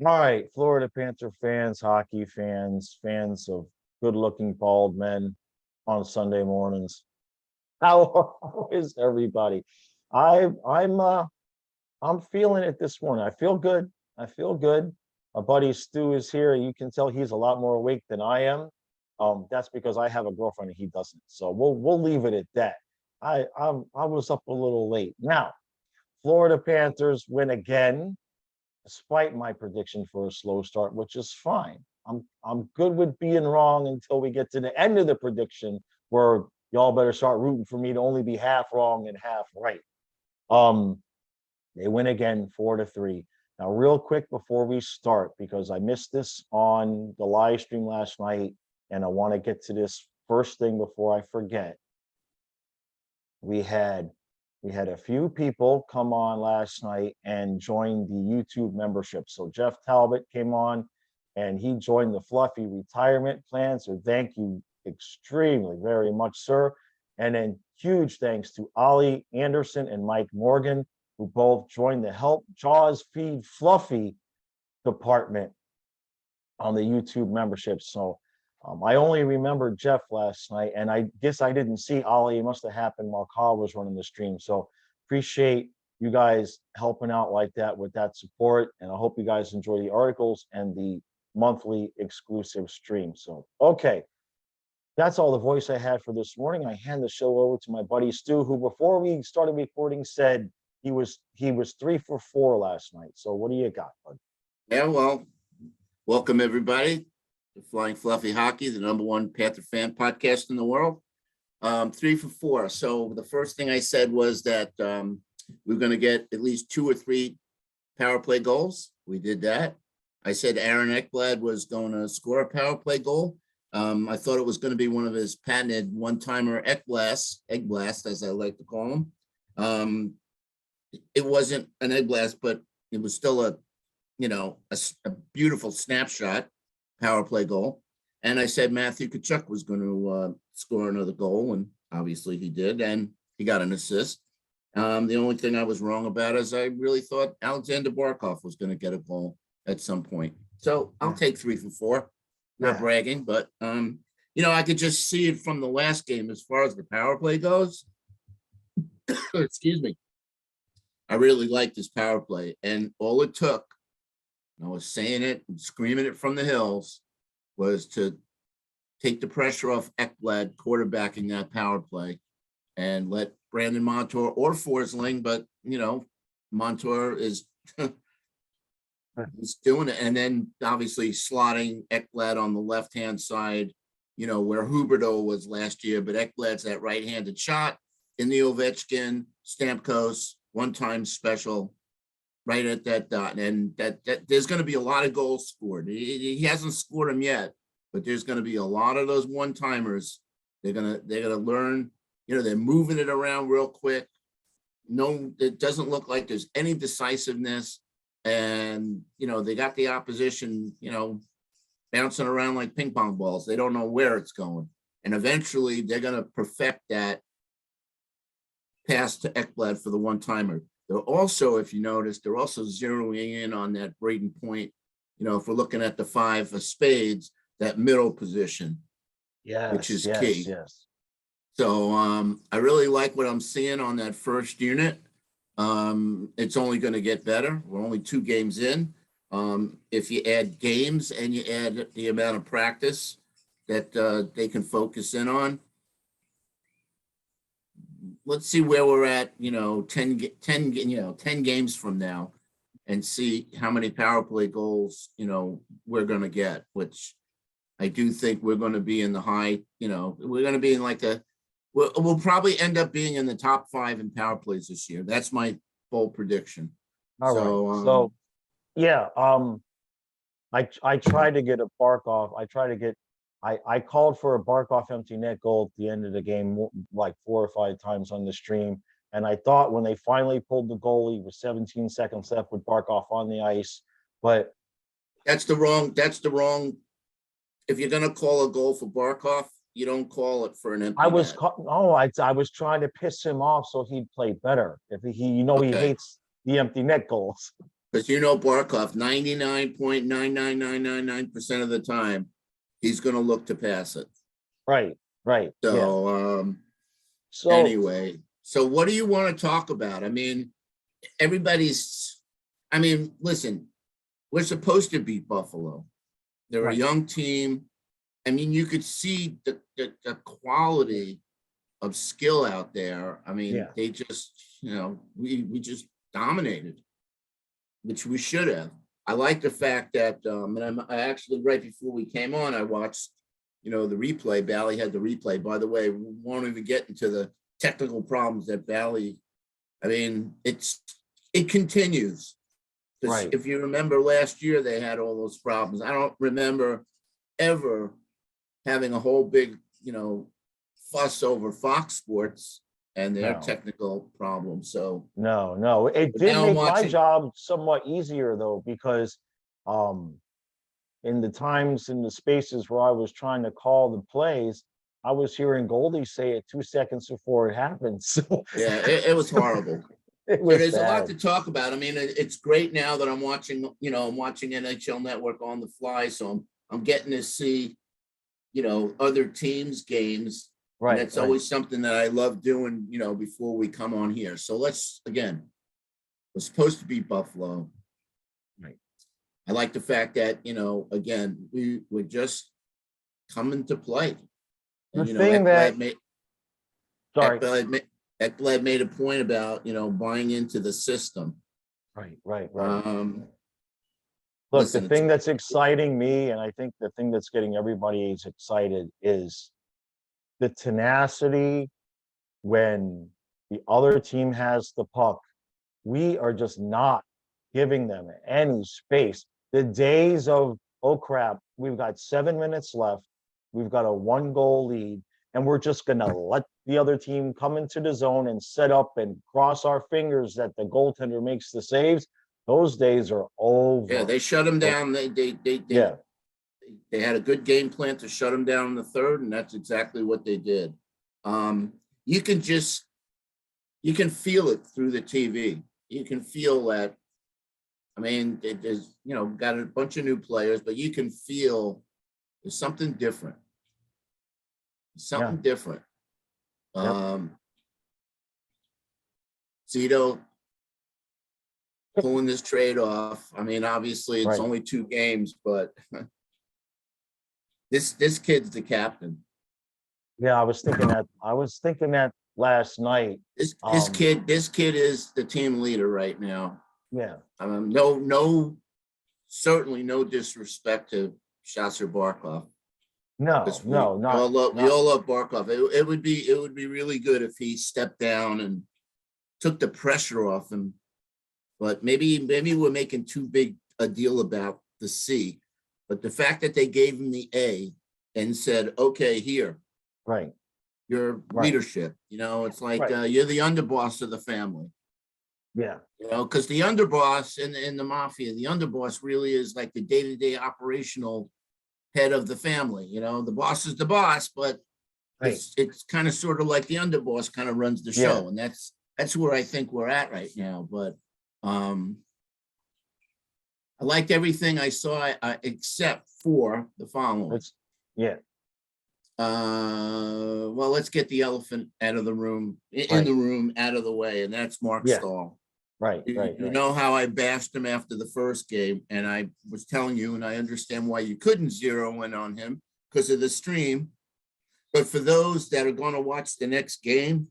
All right, Florida Panther fans, hockey fans, fans of good-looking bald men on Sunday mornings. How is everybody? I I'm uh I'm feeling it this morning. I feel good. I feel good. My buddy Stu is here. You can tell he's a lot more awake than I am. That's because I have a girlfriend and he doesn't. So we'll leave it at that. I was up a little late. Now, Florida Panthers win again despite my prediction for a slow start, which is fine. I'm good with being wrong until we get to the end of the prediction, where y'all better start rooting for me to only be half wrong and half right. Um, they win again 4-3. Now, real quick before we start, because I missed this on the live stream last night, and I want to get to this first thing before I forget. We had we had a few people come on last night and join the YouTube membership. So Jeff Talbot came on and he joined the Fluffy retirement plan. So thank you extremely very much, sir. And then huge thanks to Ollie Anderson and Mike Morgan, who both joined the Help Jaws Feed Fluffy department on the YouTube membership. So I only remembered Jeff last night, and I guess I didn't see Ollie. It must have happened while Carl was running the stream. So appreciate you guys helping out like that with that support. And I hope you guys enjoy the articles and the monthly exclusive stream. So, okay, that's all the voice I had for this morning. I hand the show over to my buddy Stu, who before we started recording said he was 3 for 4 last night. So what do you got, bud? Yeah, well, welcome everybody to Flying Fluffy Hockey, the #1 Panther fan podcast in the world. 3 for 4. So the first thing I said was that we're going to get at least 2 or 3 power play goals. We did that. I said Aaron Ekblad was going to score a power play goal. I thought it was going to be one of his patented one-timer egg blast, as I like to call them. It wasn't an egg blast, but it was still a beautiful snapshot power play goal. And I said Matthew Tkachuk was going to score another goal, and obviously he did, and he got an assist. The only thing I was wrong about is I really thought Alexander Barkov was going to get a goal at some point. So I'll take 3 for 4. Not bragging, but I could just see it from the last game as far as the power play goes. Excuse me. I really liked this power play, and all it took, I was saying it and screaming it from the hills, was to take the pressure off Ekblad quarterbacking that power play and let Brandon Montour or Forsling, but Montour is he's doing it. And then obviously slotting Ekblad on the left-hand side, where Huberdeau was last year, but Ekblad's that right-handed shot in the Ovechkin, Stamkos, one-time special right at that dot. And that there's going to be a lot of goals scored. He hasn't scored them yet, but there's going to be a lot of those one-timers. They're gonna learn, they're moving it around real quick. No, it doesn't look like there's any decisiveness. And, they got the opposition, bouncing around like ping pong balls. They don't know where it's going. And eventually they're going to perfect that pass to Ekblad for the one-timer. They're also, if you notice, they're also zeroing in on that Braden Point. If we're looking at the 5 of spades, that middle position, which is key. Yes. So I really like what I'm seeing on that first unit. It's only going to get better. We're only 2 games in. If you add games and you add the amount of practice that they can focus in on, let's see where we're at, 10 games from now, and see how many power play goals, we're going to get, which I do think we're going to be in the high, we're going to be in like we'll probably end up being in the top 5 in power plays this year. That's my bold prediction. All right. So yeah, I tried to get a Barkov. I called for a Barkov empty net goal at the end of the game like 4 or 5 times on the stream. And I thought when they finally pulled the goalie with 17 seconds left with Barkov on the ice, but that's the wrong. If you're going to call a goal for Barkov, you don't call it for an empty net. I was trying to piss him off so he'd play better. If he hates the empty net goals. Because Barkov, 99.99999% of the time, he's going to look to pass it. Right. Yeah. So, So anyway, so what do you want to talk about? I mean, listen, we're supposed to beat Buffalo. They're a Right. young team. I mean, you could see the quality of skill out there. I mean, Yeah. they just, we just dominated, which we should have. I like the fact that, and I actually, right before we came on, I watched, the replay. Bally had the replay. By the way, we won't even get into the technical problems that Bally, I mean, it continues. Because Right. if you remember last year, they had all those problems. I don't remember ever having a whole big, fuss over Fox Sports and their No. technical problems. So No. It but did now I'm make my watching. job somewhat easier though, because in the times in the spaces where I was trying to call the plays, I was hearing Goldie say it 2 seconds before it happened. So Yeah, it was horrible. it So was there's a lot bad. to talk about. I mean, it's great now that I'm watching, I'm watching NHL Network on the fly. So I'm getting to see, other teams' games. And Right. that's always something that I love doing, before we come on here. So we're supposed to beat Buffalo. Right. I like the fact that, again, we're just coming to play. The And, thing that, sorry. Ekblad made a point about, buying into the system. Right. Look, the Listen, thing that's exciting me, and I think the thing that's getting everybody excited, is the tenacity when the other team has the puck. We are just not giving them any space. The days of, oh crap, we've got 7 minutes left, we've got a 1-goal lead, and we're just going to let the other team come into the zone and set up and cross our fingers that the goaltender makes the saves. Those days are over. Yeah, they shut them down. They had a good game plan to shut them down in the third, and that's exactly what they did. You can feel it through the TV. You can feel that. I mean, there's, got a bunch of new players, but you can feel there's something different. Different. Zito pulling this trade off. I mean, obviously it's only 2 games, but this kid's the captain. Yeah, I was thinking that last night. This kid is the team leader right now. Yeah. Certainly no disrespect to Shasser Barkov. No, we all love Barkov. It would be really good if he stepped down and took the pressure off him. But maybe we're making too big a deal about the C. But the fact that they gave him the A and said, okay, here, your leadership, it's like you're the underboss of the family. Yeah. Because the underboss in the mafia, the underboss really is like the day-to-day operational head of the family. The boss is the boss, but it's kind of sort of like the underboss kind of runs the show. And that's where I think we're at right now. But I liked everything I saw except for the following. Well, let's get the elephant out of the room, in the room, out of the way, and that's Mark Stahl. You know how I bashed him after the first game, and I was telling you, and I understand why you couldn't zero in on him because of the stream. But for those that are going to watch the next game,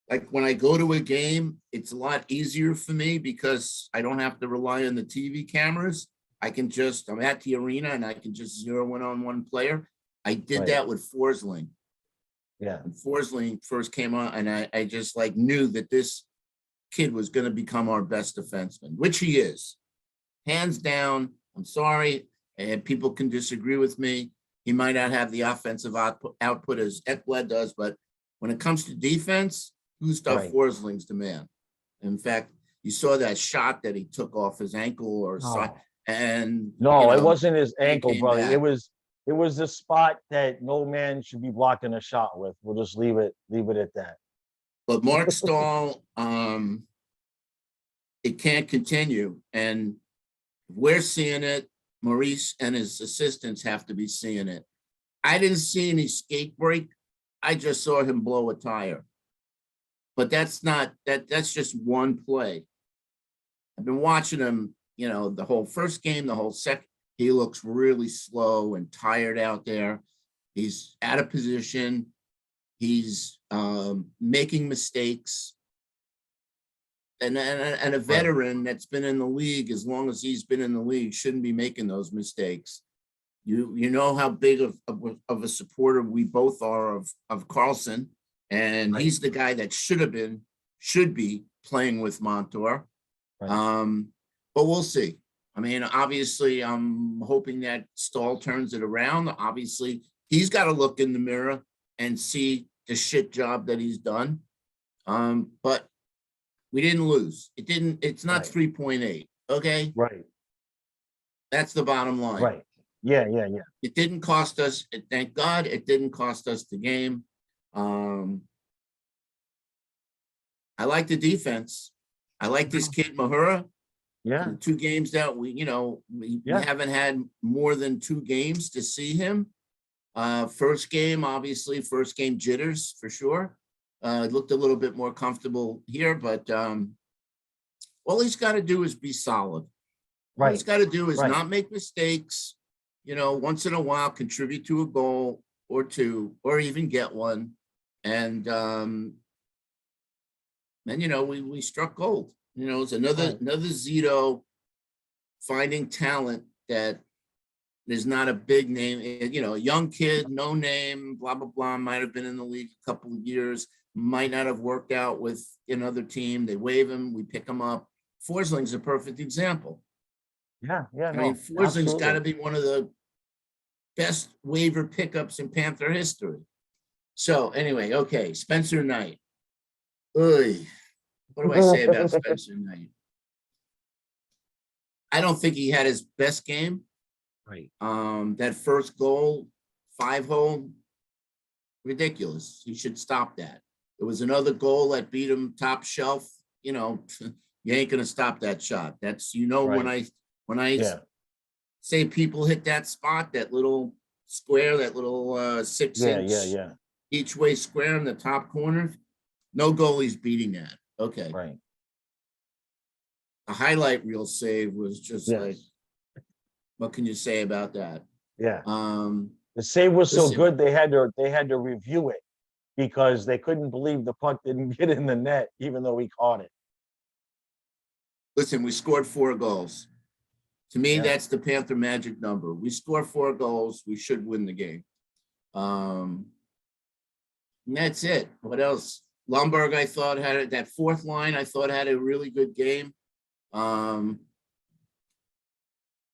like when I go to a game, it's a lot easier for me because I don't have to rely on the TV cameras. I'm at the arena and I can just zero in on one player. I did that with Forsling. Yeah. When Forsling first came on, and I just knew that this kid was going to become our best defenseman, which he is. Hands down. I'm sorry, and people can disagree with me. He might not have the offensive output as Ekblad does, but when it comes to defense, Gustav Forsling's the man. In fact, you saw that shot that he took off his ankle or side, and it wasn't his ankle, brother. Back. It was the spot that no man should be blocking a shot with. We'll just leave it at that. But Mark Stahl, it can't continue. And we're seeing it. Maurice and his assistants have to be seeing it. I didn't see any skate break. I just saw him blow a tire. But that's just one play. I've been watching him, the whole first game, the whole second. He looks really slow and tired out there. He's out of position. He's making mistakes. And a veteran that's been in the league as long as he's been in the league shouldn't be making those mistakes. You know how big of a supporter we both are of Carlson, and he's the guy that should be playing with Montour. But we'll see. I mean, obviously, I'm hoping that Stahl turns it around. Obviously, he's got to look in the mirror and see the shit job that he's done. But we didn't lose. It's not 3.8. Okay. Right. That's the bottom line. Right. Yeah. It didn't cost us. Thank God it didn't cost us the game. I like the defense. I like this kid Mahura. Yeah. The 2 games that we haven't had more than 2 games to see him. First game jitters for sure. Looked a little bit more comfortable here, but all he's got to do is be solid. All he's got to do is not make mistakes. Once in a while, contribute to a goal or 2, or even get one. And we struck gold. It's another Zito finding talent that is not a big name. A young kid, no name, blah blah blah. Might have been in the league a couple of years. Might not have worked out with another team. They waive him. We pick him up. Forsling's a perfect example. Yeah. I mean, Forsling's got to be one of the best waiver pickups in Panther history. So anyway, okay, Spencer Knight. Oy. What do I say about Spencer Knight? I don't think he had his best game. Right. That first goal, 5-hole, ridiculous. He should stop that. There was another goal that beat him top shelf. You ain't gonna stop that shot. That's when I say people hit that spot, that little square, that little 6 inch each way square in the top corner. No goalie's beating that. Okay. Right. The highlight reel save was just like, what can you say about that? Yeah. The save was so good they had to review it because they couldn't believe the puck didn't get in the net, even though he caught it. Listen, we scored 4 goals. To me, that's the Panther magic number. We score 4 goals, we should win the game. And that's it. What else? Lundberg, I thought, had that 4th line. I thought had a really good game. Both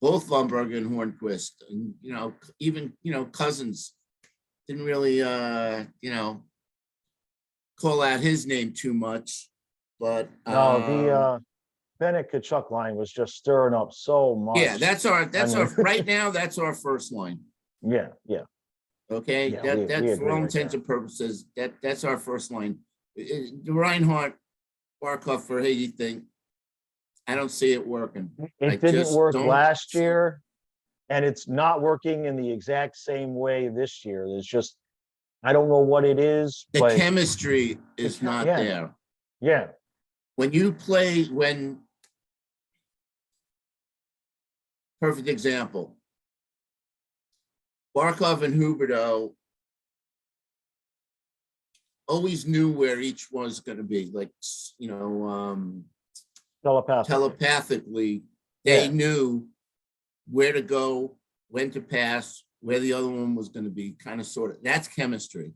Lundberg and Hornquist, and even Cousins didn't really call out his name too much. But the Bennett Tkachuk line was just stirring up so much. Yeah, that's our right now. That's our first line. Yeah. Okay, that for all intents and purposes, that's our first line. The Reinhart Barkov for Haiti thing, I don't see it working. It didn't work last year, and it's not working in the exact same way this year. There's just, I don't know what it is. The chemistry is not there. Yeah. Perfect example. Barkov and Huberdeau always knew where each was going to be, like, telepathically, they knew where to go, when to pass, where the other one was going to be, kind of, sort of. That's chemistry.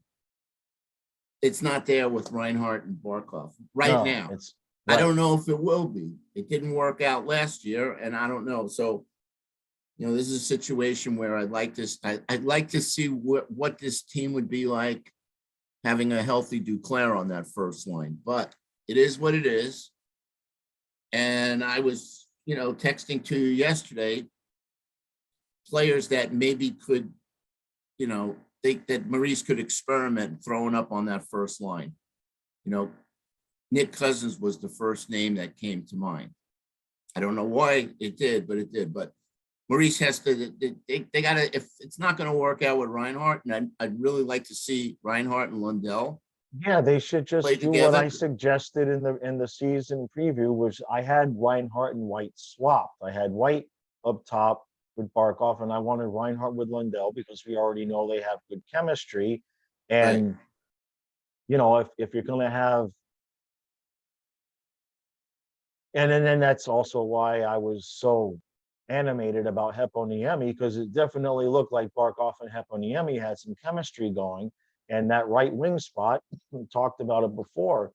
It's not there with Reinhart and Barkov now. I don't know if it will be. It didn't work out last year, and I don't know. So, this is a situation where I'd like to see what this team would be like having a healthy Duclair on that first line. But it is what it is. And I was, texting to you yesterday, players that maybe could, think that Maurice could experiment throwing up on that first line. Nick Cousins was the first name that came to mind. I don't know why it did, but it did. But Maurice has to, they got to, if it's not going to work out with Reinhart, and I'd really like to see Reinhart and Lundell Yeah, they should play just do what together. I suggested in the season preview, which I had Reinhardt and White swapped. I had White up top with Barkov, and I wanted Reinhardt with Lundell because we already know they have good chemistry. Right. And you know, if you're gonna have, and then that's also why I was so animated about Heponiemi, because it definitely looked like Barkov and Heponiemi had some chemistry going. And that right wing spot, we talked about it before,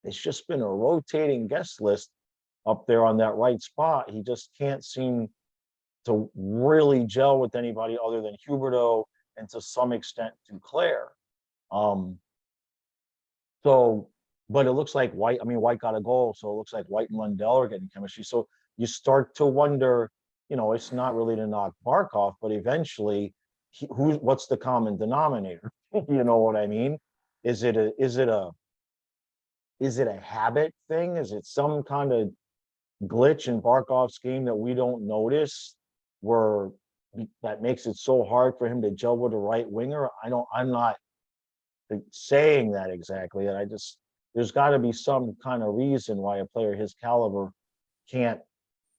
it's just been a rotating guest list up there on that right spot. He just can't seem to really gel with anybody other than Huberto and to some extent Duclair. Um, so, but it looks like White, I mean, White got a goal, so it looks like White and Lundell are getting chemistry. So you start to wonder, you know, it's not really to knock Barkov, but eventually, what's the common denominator? You know what I mean? Is it a habit thing? Is it some kind of glitch in Barkov's game that we don't notice, where that makes it so hard for him to gel with a right winger? I'm not saying that exactly. And there's got to be some kind of reason why a player his caliber can't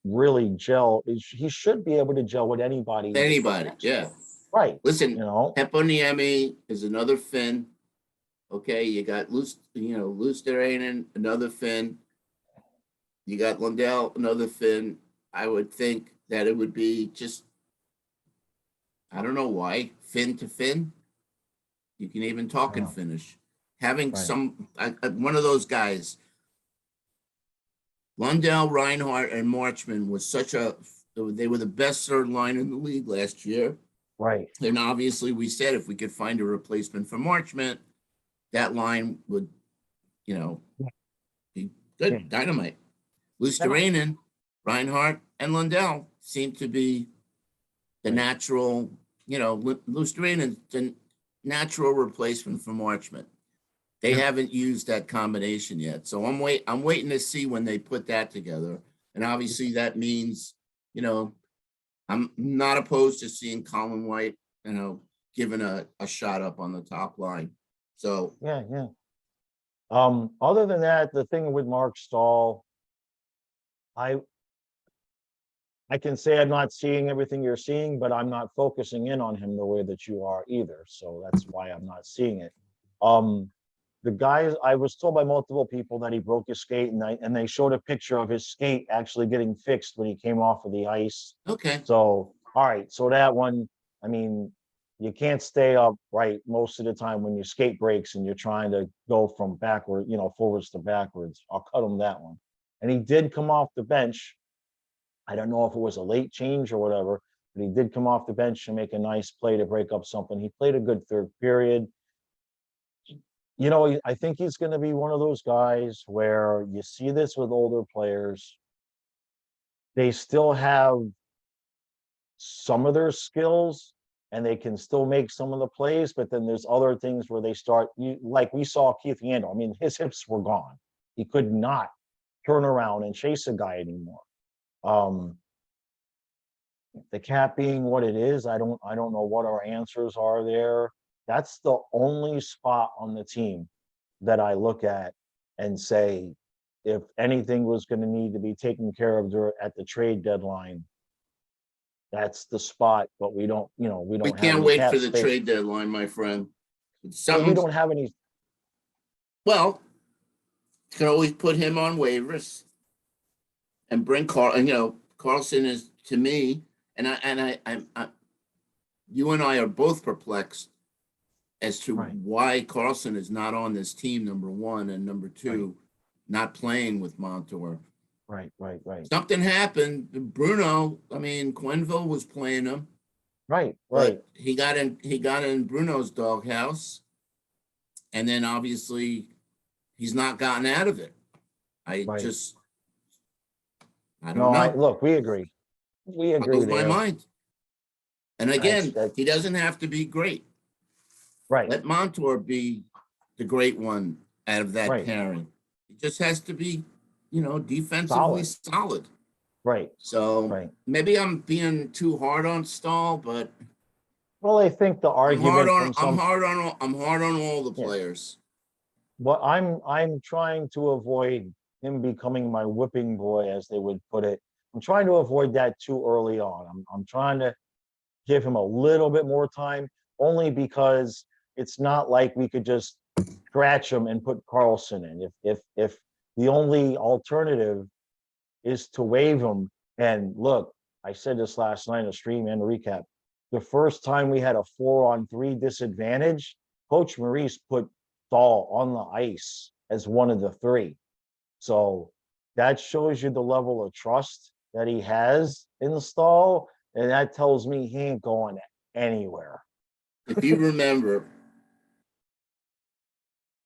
really gel. He should be able to gel with anybody. Anybody, yeah. Right. Listen, You know, Heponiemi is another Finn. Okay, you got Luosterainen, another Finn. You got Lundell, another Finn. I would think that it would be just, I don't know why, Finn to Finn. You can even talk in Finnish. Having one of those guys, Lundell, Reinhart, and Marchman was they were the best third line in the league last year. Right. And obviously we said if we could find a replacement for Marchman, that line would, be good, dynamite. Luosterainen, Reinhart, and Lundell seem to be the natural, Luosterainen, the natural replacement for Marchman. They haven't used that combination yet. So I'm waiting to see when they put that together. And obviously that means, I'm not opposed to seeing Colin White, given a shot up on the top line. So yeah. Other than that, the thing with Mark Stahl, I can say I'm not seeing everything you're seeing, but I'm not focusing in on him the way that you are either. So that's why I'm not seeing it. The guys, I was told by multiple people that he broke his skate, and they showed a picture of his skate actually getting fixed when he came off of the ice. okay. So, all right. So that one, I mean, you can't stay upright most of the time when your skate breaks and you're trying to go from backward, forwards to backwards. I'll cut him that one. And he did come off the bench. I don't know if it was a late change or whatever, but he did come off the bench and make a nice play to break up something. He played a good third period. I think he's going to be one of those guys where you see this with older players. They still have some of their skills and they can still make some of the plays, but then there's other things where they start, like we saw Keith Yandel. I mean, his hips were gone. He could not turn around and chase a guy anymore. The cap being what it is, I don't know what our answers are there. That's the only spot on the team that I look at and say, if anything was going to need to be taken care of at the trade deadline, that's the spot. But we don't We can't wait for the trade deadline, my friend. We don't have any. Well, you can always put him on waivers and bring Carlson is, to me, and I you and I are both perplexed as to why Carlson is not on this team, number one, and number two, not playing with Montour. Right. Something happened. Bruno, Quenneville was playing him. Right. But he got in Bruno's doghouse, and then obviously he's not gotten out of it. I don't know. Look, we agree. We agree. My mind. And again, he doesn't have to be great. Right. Let Montour be the great one out of that pairing. He just has to be, defensively solid. Right, So right. maybe I'm being too hard on Stahl, but Well, I think the argument from some, I'm hard on all the yeah, players. what I'm trying to avoid him becoming my whipping boy, as they would put it. I'm trying to avoid that too early on. I'm trying to give him a little bit more time, only because it's not like we could just scratch him and put Carlson in. If the only alternative is to waive him, and look, I said this last night in a stream and a recap. The first time we had a 4-on-3 disadvantage, Coach Maurice put Stahl on the ice as one of the three. So that shows you the level of trust that he has in the Stahl, and that tells me he ain't going anywhere. If you remember,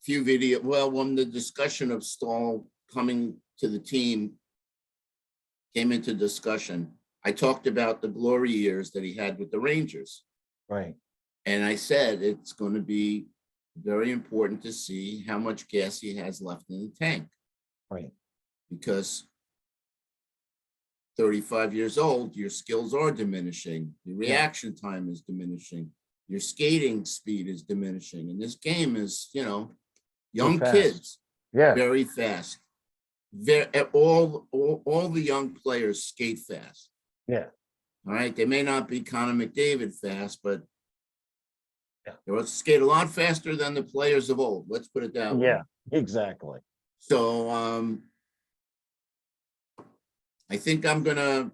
when the discussion of Stahl coming to the team came into discussion, I talked about the glory years that he had with the Rangers. Right. And I said it's going to be very important to see how much gas he has left in the tank. Right. Because 35 years old, your skills are diminishing. Your reaction time is diminishing. Your skating speed is diminishing. And this game is, young kids, very fast. All the young players skate fast. Yeah. All right. They may not be Connor McDavid fast, but they will skate a lot faster than the players of old. Let's put it that way. Yeah, exactly. So I think I'm gonna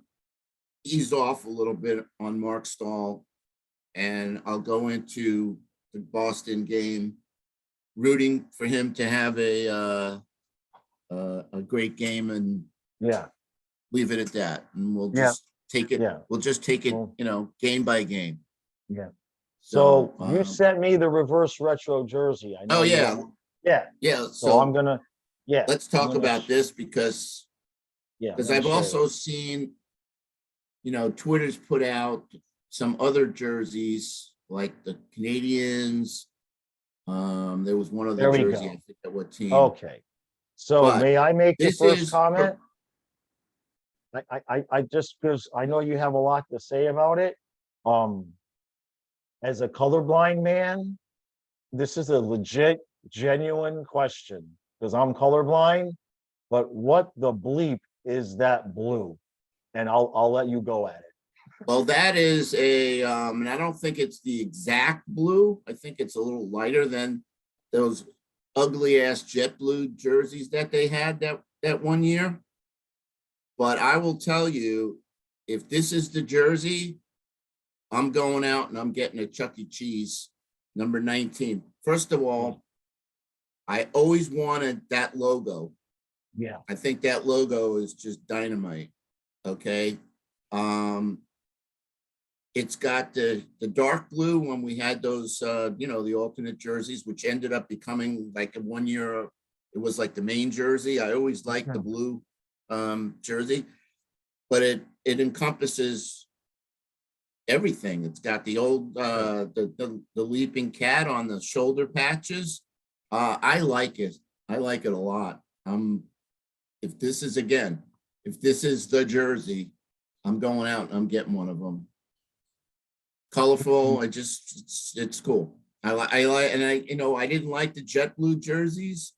ease off a little bit on Mark Stahl, and I'll go into the Boston game, rooting for him to have a great game, and leave it at that. And we'll just take it. We'll just take it, game by game. Yeah. So you sent me the reverse retro jersey. I know. Oh yeah. Yeah. So I'm gonna. Yeah. Let's talk about this because I've also seen, Twitter's put out some other jerseys like the Canadians. There was one other jersey. I forget what team. Okay. So but may I make the first comment? I just, because I know you have a lot to say about it. As a colorblind man, this is a legit, genuine question, because I'm colorblind. But what the bleep is that blue? And I'll let you go at it. Well, that is and I don't think it's the exact blue. I think it's a little lighter than those ugly ass jet blue jerseys that they had that one year. But I will tell you, if this is the jersey, I'm going out and I'm getting a Chuck E. Cheese number 19. First of all, I always wanted that logo. Yeah. I think that logo is just dynamite. Okay. It's got the dark blue when we had those, the alternate jerseys, which ended up becoming like a 1 year. It was like the main jersey. I always liked the blue jersey, but it encompasses everything. It's got the old the leaping cat on the shoulder patches. I like it. I like it a lot. If this is the jersey, I'm going out and I'm getting one of them. Colorful. It's cool. I like, and I didn't like the jet blue jerseys,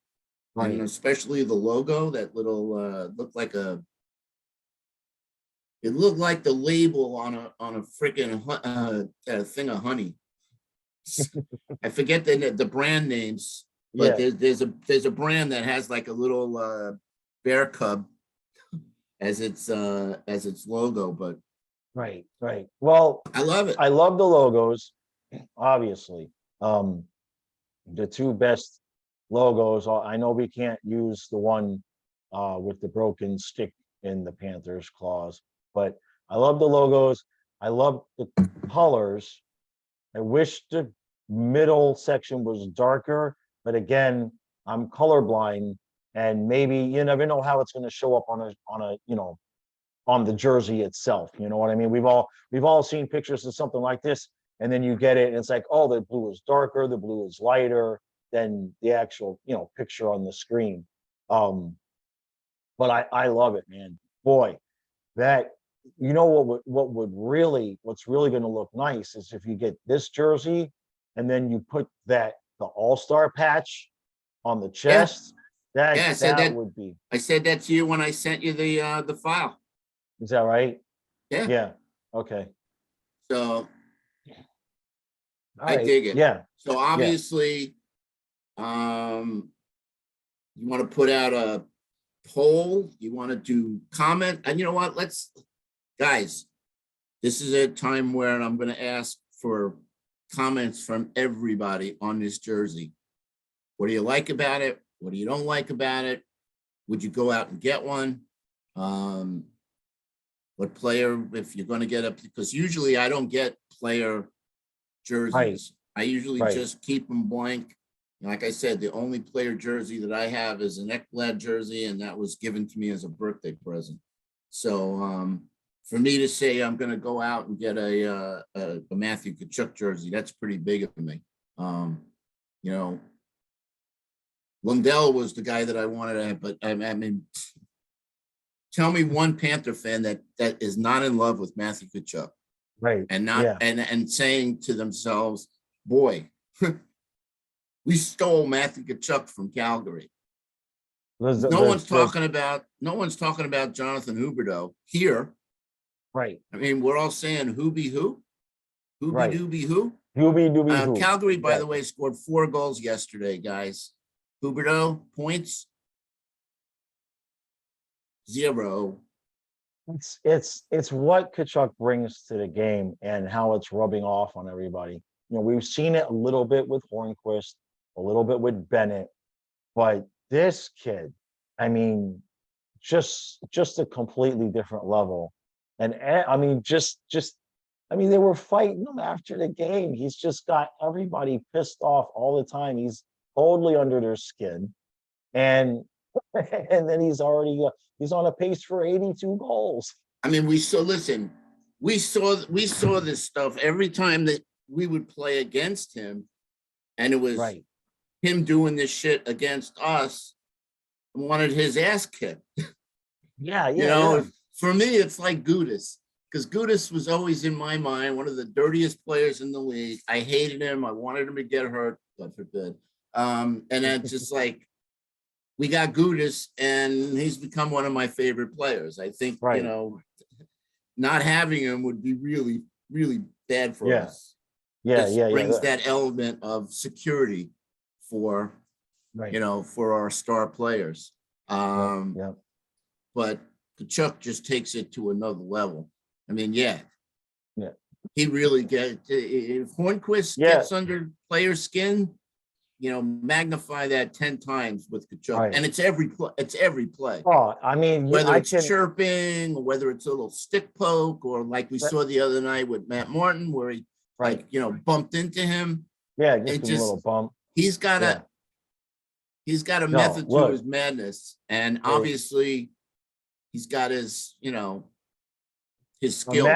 and especially the logo. That little it looked like the label on a freaking thing of honey. I forget the brand names, but there's a brand that has like a little bear cub as its logo. But right. Well, I love it. I love the logos, obviously. The two best logos. I know we can't use the one with the broken stick in the Panthers claws, but I love the logos. I love the colors. I wish the middle section was darker, but again, I'm colorblind, and maybe you never know how it's going to show up on a on the jersey itself. You know what I mean? We've all seen pictures of something like this, and then you get it, and it's like, oh, the blue is darker, the blue is lighter than the actual picture on the screen. But I love it, man. Boy, that, you know, what's really going to look nice is if you get this jersey and then you put the all-star patch on the Yeah, chest. That yeah. I said that. would be. I said that to you when I sent you the file. Is that right? Yeah. Yeah. Okay. So All I right. dig it. Yeah. So Yeah. obviously, you want to put out a poll, you want to do comment, and you know what? Guys, this is a time where I'm going to ask for comments from everybody on this jersey. What do you like about it? What do you don't like about it? Would you go out and get one? What player, if you're going to get up, because usually I don't get player jerseys. I usually Right. just keep them blank. Like I said, the only player jersey that I have is an Ekblad jersey, and that was given to me as a birthday present. So for me to say I'm going to go out and get a Matthew Tkachuk jersey, that's pretty big of me. You know, Lundell was the guy that I wanted to have, but I mean, tell me one Panther fan that is not in love with Matthew Tkachuk. Right. And not Yeah. and saying to themselves, boy, we stole Matthew Tkachuk from Calgary. No one's talking about Jonathan Huberdeau here. Right. I mean, we're all saying who be who? Who be do be who? Who be do be who? Calgary, by the way, scored 4 goals yesterday, guys. Huberdeau, points 0. It's what Tkachuk brings to the game and how it's rubbing off on everybody. You know, we've seen it a little bit with Hornquist, a little bit with Bennett, but this kid, I mean, just a completely different level. And I mean, I mean, they were fighting him after the game. He's just got everybody pissed off all the time. He's totally under their skin, and and then he's on a pace for 82 goals. I mean, we saw this stuff every time that we would play against him, and it was him doing this shit against us and wanted his ass kicked. Yeah. You know, for me, it's like Gudas, because Gudas was always in my mind one of the dirtiest players in the league. I hated him. I wanted him to get hurt, God forbid. And then just like, we got Gudas, and he's become one of my favorite players. I think, you know, not having him would be really, really bad for us. Brings that element of security for, you know, for our star players. But Tkachuk just takes it to another level. I mean, he really if Hornquist gets under players' skin, you know, magnify that 10 times with Tkachuk, and it's every play. Oh, I mean, whether it's chirping, or whether it's a little stick poke, or like we saw the other night with Matt Martin, where he like, you know, bumped into him. Yeah, just a little bump. He's got a method to his madness, and obviously he's got his, you know, his skills.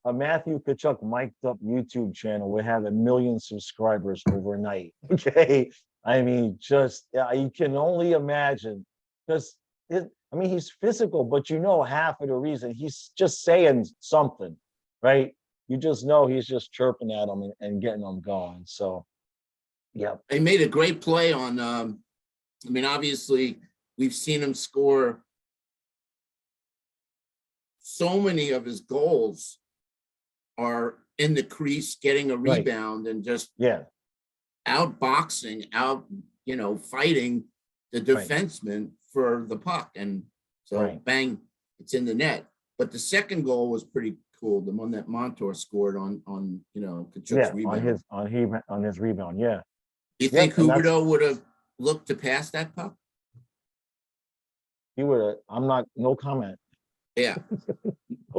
A Matthew Tkachuk mic'd up YouTube channel would have 1 million subscribers overnight. Okay. I mean, just you can only imagine, because I mean, he's physical, but you know, half of the reason he's just saying something, right? You just know he's just chirping at them and getting them going. So, yeah. They made a great play on, I mean, obviously we've seen him score so many of his goals are in the crease, getting a rebound and just outboxing, you know, fighting the defenseman for the puck. And so bang, it's in the net. But the second goal was pretty cool. The one that Montour scored on you know, Tkachuk's rebound. On his rebound, yeah. Do you think Huberdeau would have looked to pass that puck? He would have, no comment. Yeah.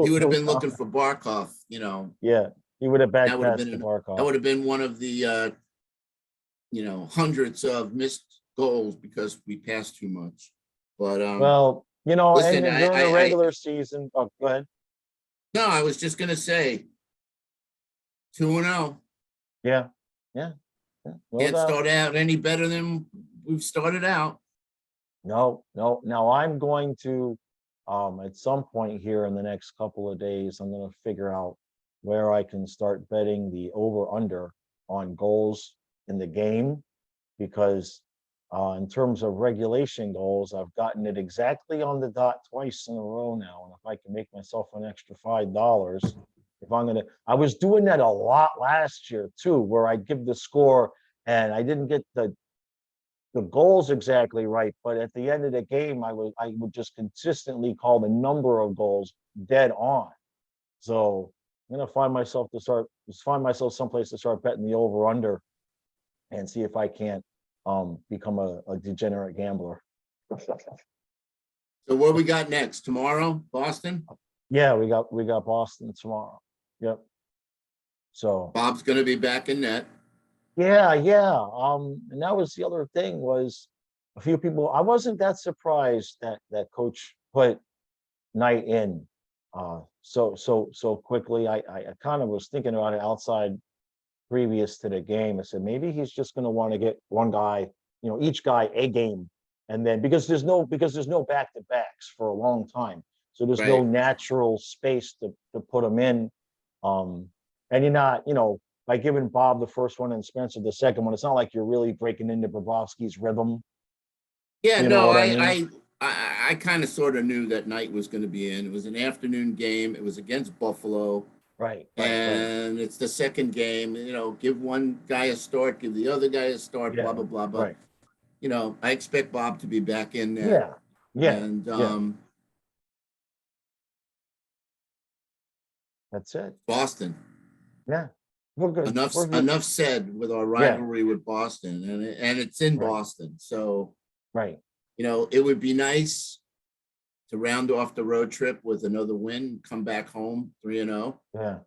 He would have been looking for Barkov, you know. Yeah, he would have backpassed Barkov. That would have been one of the, you know, hundreds of missed goals because we passed too much. But well, you know, listen, and during the regular season, go ahead. No, I was just gonna say 2-0. Yeah. Can't start out any better than we've started out. No. Now I'm going to At some point here in the next couple of days, I'm going to figure out where I can start betting the over under on goals in the game, because in terms of regulation goals, I've gotten it exactly on the dot twice in a row now. And if I can make myself an extra $5, if I'm gonna, I was doing that a lot last year too, where I'd give the score and I didn't get the goals exactly right, but at the end of the game, I would just consistently call the number of goals dead on. So I'm gonna find myself someplace to start betting the over under and see if I can't become a degenerate gambler. So what we got next? Tomorrow, Boston? Yeah, we got Boston tomorrow. Yep. So Bob's going to be back in net. yeah. And that was the other thing was a few people. I wasn't that surprised that coach put Knight in so quickly. I kind of was thinking about it outside previous to the game. I said maybe he's just going to want to get one guy, each guy a game, and then because there's no back to backs for a long time, so there's no Right. natural space to put them in. And you're not, by giving Bob the first one and Spencer the second one, it's not like you're really breaking into Bobrovsky's rhythm. Yeah, You know no, what I mean? I kind of sort of knew that Knight was going to be in. It was an afternoon game. It was against Buffalo. Right. And it's the second game, give one guy a start, give the other guy a start, blah, Yeah. blah, blah, blah. Right. I expect Bob to be back in there. Yeah. Yeah. And Yeah. That's it. Boston. Yeah. We're good. Enough said with our rivalry with Boston, and it's in Right. Boston. So, Right. it would be nice to round off the road trip with another win, come back home 3-0. Yeah.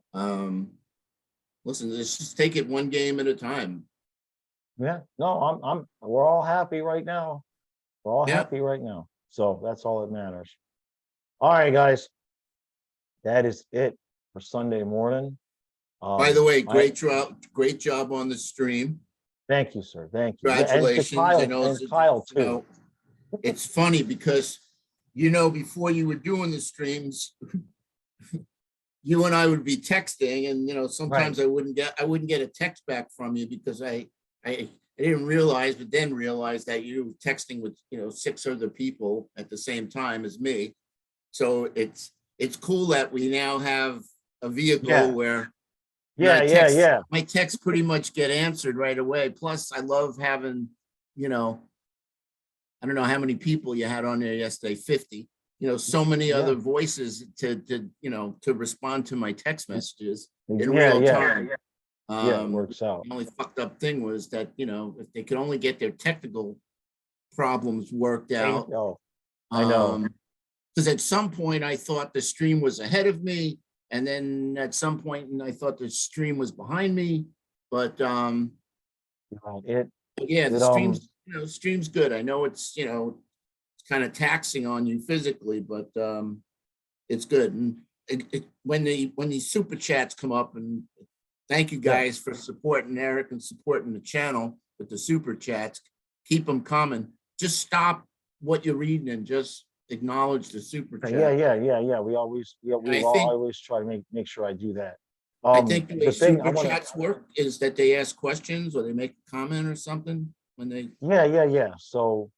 Listen, let's just take it one game at a time. Yeah. No, we're all happy right now. We're all Yeah. happy right now. So that's all that matters. All right, guys. That is it for Sunday morning. By the way, great job on the stream. Thank you, sir. Thank you. Congratulations. And Kyle too. It's funny because, before you were doing the streams, you and I would be texting, and sometimes Right. I wouldn't get a text back from you because I didn't realize, but then realized that you were texting with 6 other people at the same time as me. So it's cool that we now have a vehicle where my texts pretty much get answered right away. Plus, I love having, I don't know how many people you had on there yesterday, 50. So many other voices to respond to my text messages in real time. It works out. The only fucked up thing was that, if they could only get their technical problems worked out. I know. Because at some point I thought the stream was ahead of me, and then at some point I thought the stream was behind me. But the stream's good. I know it's it's kind of taxing on you physically, but it's good. And when these super chats come up, and thank you guys for supporting Eric and supporting the channel with the super chats. Keep them coming. Just stop what you're reading and just acknowledge the super chat. Yeah. We always try to make sure I do that. I think the way super chats work is that they ask questions or they make a comment or something when they. Yeah. So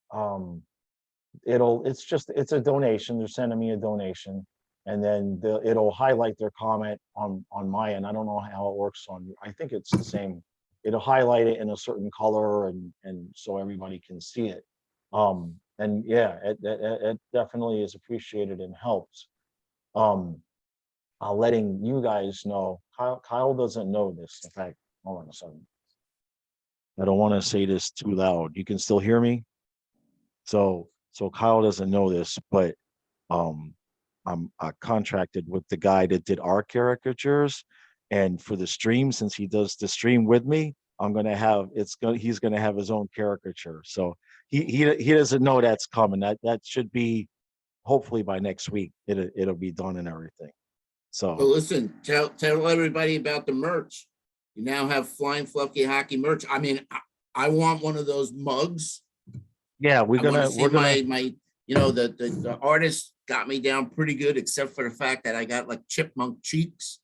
it's a donation. They're sending me a donation, and then it'll highlight their comment on my end. I don't know how it works I think it's the same. It'll highlight it in a certain color and so everybody can see it. And it definitely is appreciated and helps. Letting you guys know, Kyle doesn't know this. In fact, hold on a second. I don't want to say this too loud. You can still hear me? So Kyle doesn't know this, but I'm contracted with the guy that did our caricatures, and for the stream, since he does the stream with me, he's gonna have his own caricature. So he doesn't know that's coming. That should be hopefully by next week. It'll be done and everything. So listen, tell everybody about the merch. You now have Flying Fluffy Hockey merch. I mean, I want one of those mugs. Yeah, we're gonna the artist got me down pretty good, except for the fact that I got like chipmunk cheeks.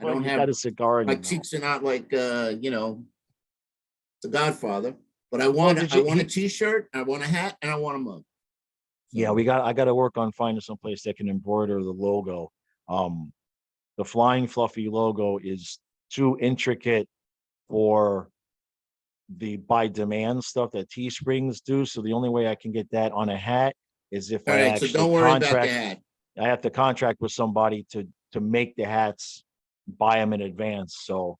I Well, don't you have, got a cigar in my your mouth. cheeks are not like, The Godfather, but I Well, want, did I you- want a he- t-shirt, I want a hat, and I want a mug. Yeah, So, I got to work on finding some place that can embroider the logo. The Flying Fluffy logo is too intricate for the by demand stuff that Teesprings do. So the only way I can get that on a hat is if all I right, so actually don't worry about the contract. hat. I have to contract with somebody to make the hats, buy them in advance. So All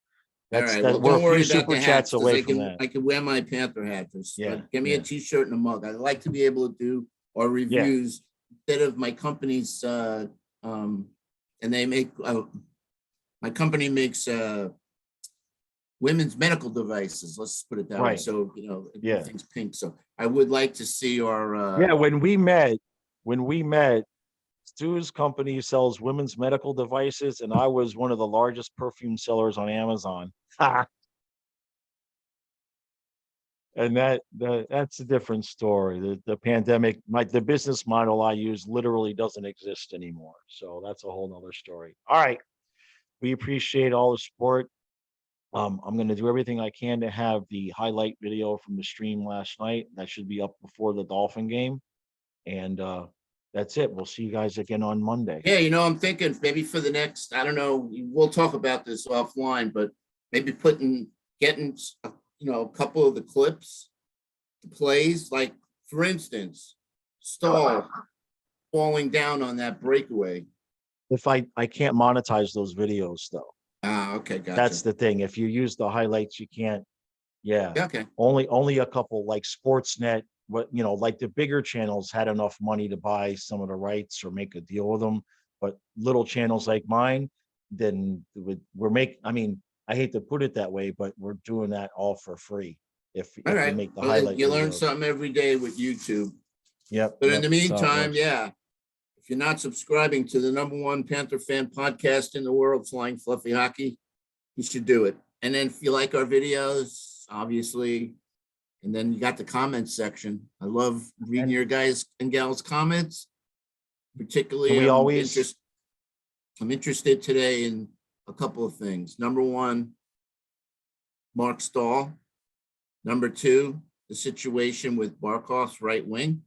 that's right, that. well, We're don't a few worry about super the chats hats, because away from that. I can wear my Panther hat. Just Yeah, give me yeah. a t-shirt and a mug. I like to be able to do or reviews instead of my company's and they make my company makes women's medical devices. Let's put it that way. Right. So Yeah. everything's pink. So I would like to see your Yeah, when we met, Stu's company sells women's medical devices, and I was one of the largest perfume sellers on Amazon. And that's a different story. The pandemic, the business model I use literally doesn't exist anymore. So that's a whole nother story. All right. We appreciate all the support. I'm going to do everything I can to have the highlight video from the stream last night. That should be up before the Dolphin game. And that's it. We'll see you guys again on Monday. Yeah, I'm thinking maybe for the next, I don't know, we'll talk about this offline, but maybe getting a couple of the clips, the plays, like for instance, Stahl falling down on that breakaway. If I can't monetize those videos though. Ah, okay, gotcha. That's the thing. If you use the highlights, you can't. Yeah. Okay. Only a couple like Sportsnet, like the bigger channels had enough money to buy some of the rights or make a deal with them. But little channels like mine, then I hate to put it that way, but we're doing that all for free. If All we right. make the Well, highlight you learn videos. something every day with YouTube. Yep. But in the that's how it meantime, works. yeah, if you're not subscribing to the #1 Panther fan podcast in the world, Flying Fluffy Hockey, you should do it. And then if you like our videos, obviously, and then you got the comments section. I love reading your guys and gals' comments. Particularly, I'm interested today in a couple of things. Number one, Mark Stahl. Number two, the situation with Barkov's right wing.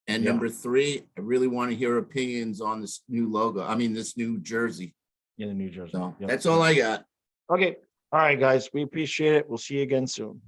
And number three, I really want to hear opinions on this new logo. I mean, this new jersey. In the New Jersey. So Yep. that's all I got. Okay. All right, guys. We appreciate it. We'll see you again soon.